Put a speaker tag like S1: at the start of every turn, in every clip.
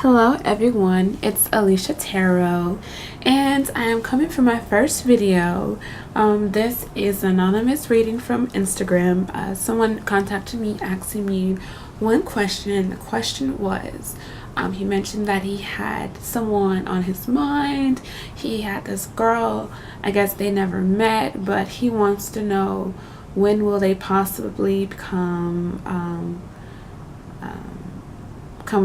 S1: Hello everyone, it's Alicia Tarot and I am coming for my first video. This is an anonymous reading from Instagram. Someone contacted me asking me one question. The question was, he mentioned that he had someone on his mind. He had this girl, I guess they never met, but he wants to know when will they possibly come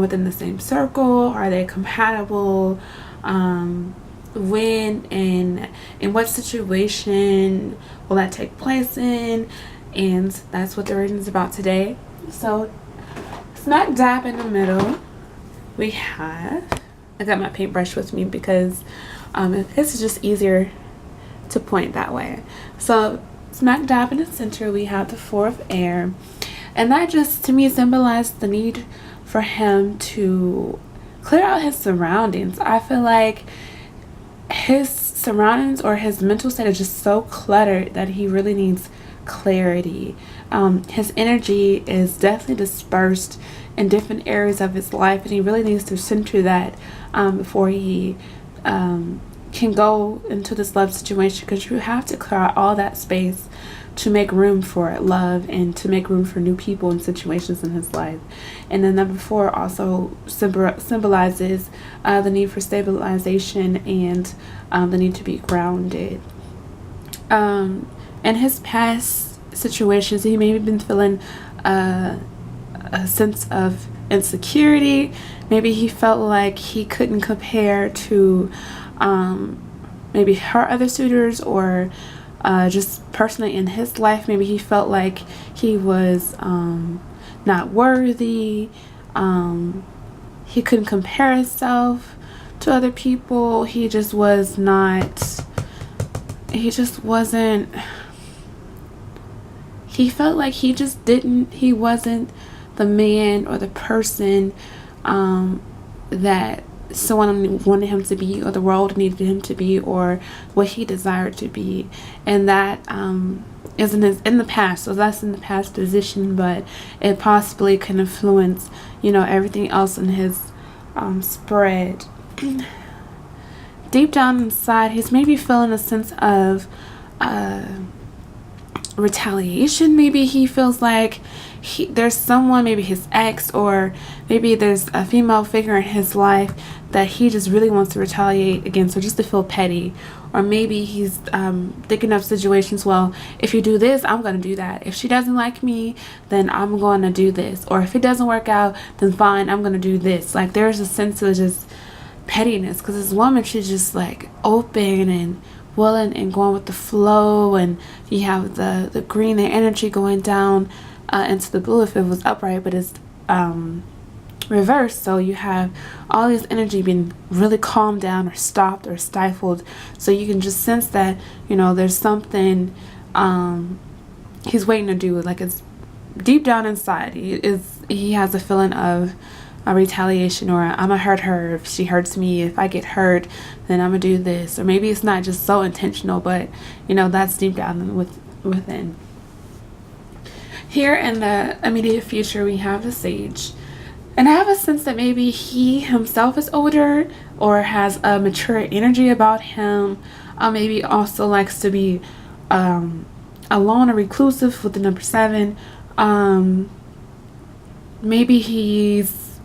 S1: within the same circle. Are they compatible? When and in what situation will that take place in? And that's what the reading is about today. So smack dab in the middle we have, I got my paintbrush with me because this is just easier to point that way. So smack dab in the center we have the Four of Air, and that just to me symbolized the need for him to clear out his surroundings. I feel like his surroundings or his mental state is just so cluttered that he really needs clarity. His energy is definitely dispersed in different areas of his life, and he really needs to center that before he can go into this love situation, because you have to clear out all that space to make room for love and to make room for new people and situations in his life. And then number 4 also symbolizes the need for stabilization and the need to be grounded. In his past situations, he may have been feeling a sense of insecurity. Maybe he felt like he couldn't compare to maybe her other suitors, or just personally in his life, maybe he felt like he was not worthy. He couldn't compare himself to other people. He just was not, he just wasn't, he felt like he just didn't, he wasn't the man or the person that someone wanted him to be, or the world needed him to be, or what he desired to be. And that is in the past, so that's in the past position, but it possibly can influence, you know, everything else in his spread. Deep down inside, he's maybe feeling a sense of retaliation. Maybe he feels like there's someone, maybe his ex, or maybe there's a female figure in his life that he just really wants to retaliate against, or just to feel petty. Or maybe he's thinking of situations, well, if you do this, I'm going to do that. If she doesn't like me, then I'm going to do this. Or if it doesn't work out, then fine, I'm going to do this. Like, there's a sense of just pettiness, because this woman, she's just like open and willing and going with the flow. And you have the green, the energy going down into the blue if it was upright, but it's reversed, so you have all this energy being really calmed down or stopped or stifled. So you can just sense that, you know, there's something he's waiting to do. Like, it's deep down inside, he has a feeling of a retaliation, or I'm gonna hurt her if she hurts me. If I get hurt, then I'm gonna do this. Or maybe it's not just so intentional, but you know, that's deep down within. Here in the immediate future, we have the Sage. And I have a sense that maybe he himself is older, or has a mature energy about him. Maybe also likes to be alone or reclusive with the number 7. Maybe he's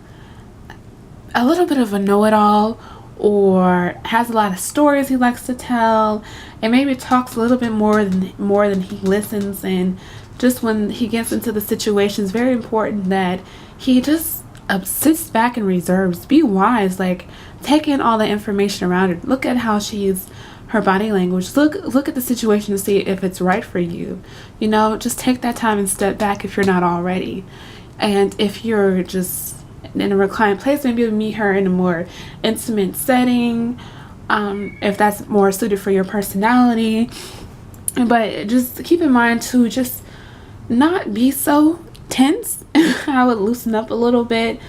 S1: a little bit of a know-it-all, or has a lot of stories he likes to tell, and maybe talks a little bit more than he listens. And just when he gets into the situation, it's very important that he just sits back and reserves. Be wise, like, take in all the information around her. Look at how she's, her body language. Look at the situation to see if it's right for you. You know, just take that time and step back if you're not already. And if you're just in a reclined place, maybe meet her in a more intimate setting, if that's more suited for your personality. But just keep in mind to just not be so tense. I would loosen up a little bit.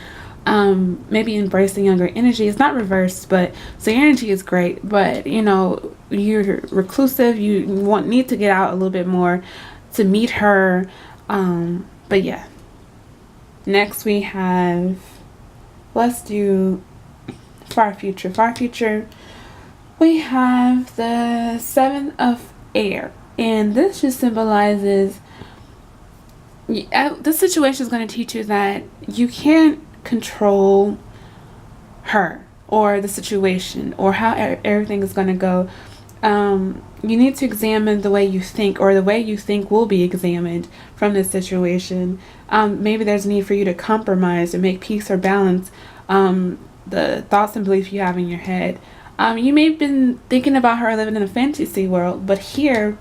S1: Maybe embracing younger energy. It's not reversed, but so your energy is great, but you know, you're reclusive. You need to get out a little bit more to meet her. But yeah, next we have, let's do far future. Far future, we have the Seven of Air. And this just symbolizes this situation is going to teach you that you can't control her or the situation or how everything is going to go. You need to examine the way you think, or the way you think will be examined from this situation. Maybe there's a need for you to compromise or make peace or balance the thoughts and beliefs you have in your head. You may have been thinking about her living in a fantasy world, but here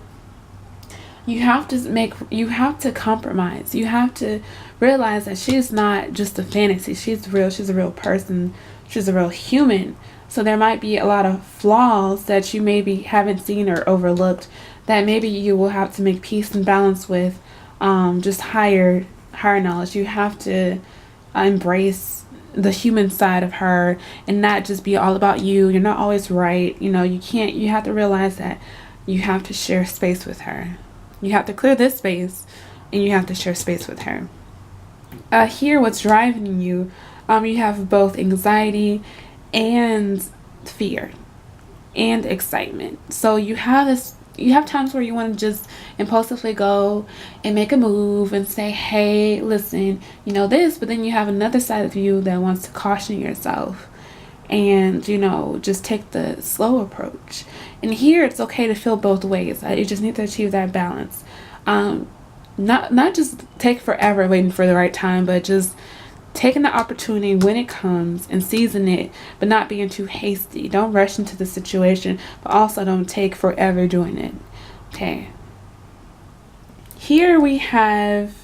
S1: you have to compromise. You have to realize that she's not just a fantasy. She's real. She's a real person. She's a real human. So there might be a lot of flaws that you maybe haven't seen or overlooked that maybe you will have to make peace and balance with just higher knowledge. You have to embrace the human side of her and not just be all about you. You're not always right. You have to realize that you have to share space with her. You have to clear this space and you have to share space with her. Here, what's driving you, you have both anxiety and fear and excitement. So you have times where you want to just impulsively go and make a move and say, hey, listen, this, but then you have another side of you that wants to caution yourself and, just take the slow approach. And here it's okay to feel both ways. You just need to achieve that balance. Not just take forever waiting for the right time, but just taking the opportunity when it comes and seizing it, but not being too hasty. Don't rush into the situation, but also don't take forever doing it. Okay. Here we have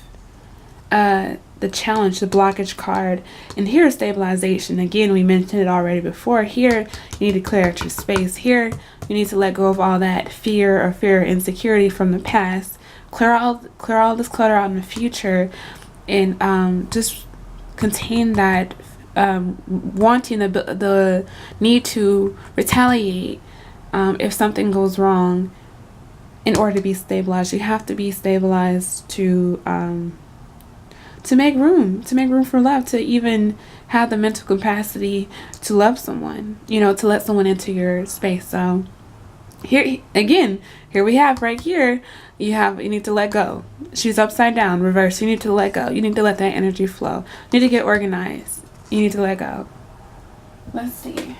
S1: the challenge, the blockage card, and here is stabilization. Again, we mentioned it already before. Here, you need to clear out your space. Here, you need to let go of all that fear or insecurity from the past. Clear all this clutter out in the future, and just contain that wanting the need to retaliate if something goes wrong. In order to be stabilized, you have to be stabilized to make room for love, to even have the mental capacity to love someone, to let someone into your space. So here we have right here, you need to let go. She's upside down, reverse. You need to let go. You need to let that energy flow. You need to get organized. You need to let go. Let's see.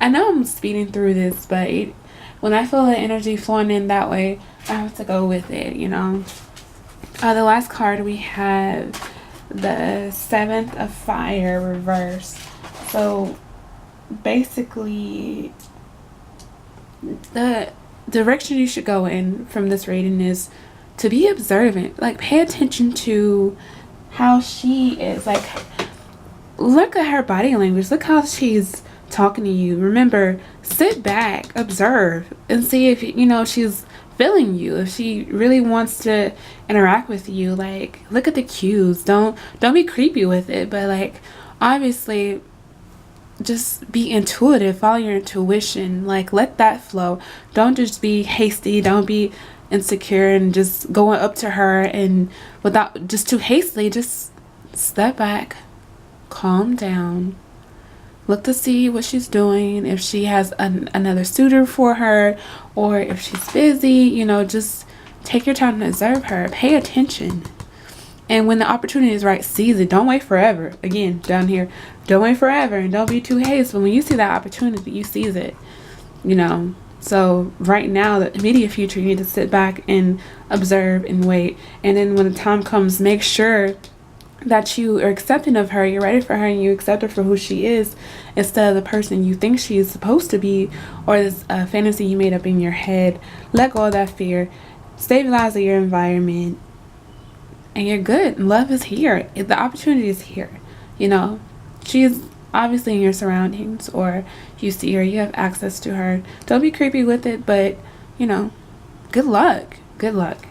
S1: I know I'm speeding through this, but when I feel the energy flowing in that way, I have to go with it, The last card we have the Seventh of Fire reverse. So basically, the direction you should go in from this reading is to be observant. Like, pay attention to how she is. Like, look at her body language. Look how she's talking to you. Remember, sit back, observe, and see if she's feeling you, if she really wants to interact with you. Like, look at the cues. Don't be creepy with it, but like, obviously just be intuitive. Follow your intuition. Like, let that flow. Don't just be hasty. Don't be insecure and just going up to her and without just too hastily. Just step back, calm down, look to see what she's doing, if she has another suitor for her, or if she's busy. Just take your time to observe her. Pay attention. And when the opportunity is right, seize it. Don't wait forever. Again, down here, don't wait forever and don't be too hasty. When you see that opportunity, you seize it. So right now, the immediate future, you need to sit back and observe and wait. And then when the time comes, make sure that you are accepting of her, you're ready for her, and you accept her for who she is instead of the person you think she is supposed to be, or this fantasy you made up in your head. Let go of that fear. Stabilize your environment, and you're good. Love is here. The opportunity is here. She is obviously in your surroundings, or you see her, you have access to her. Don't be creepy with it, but good luck. Good luck.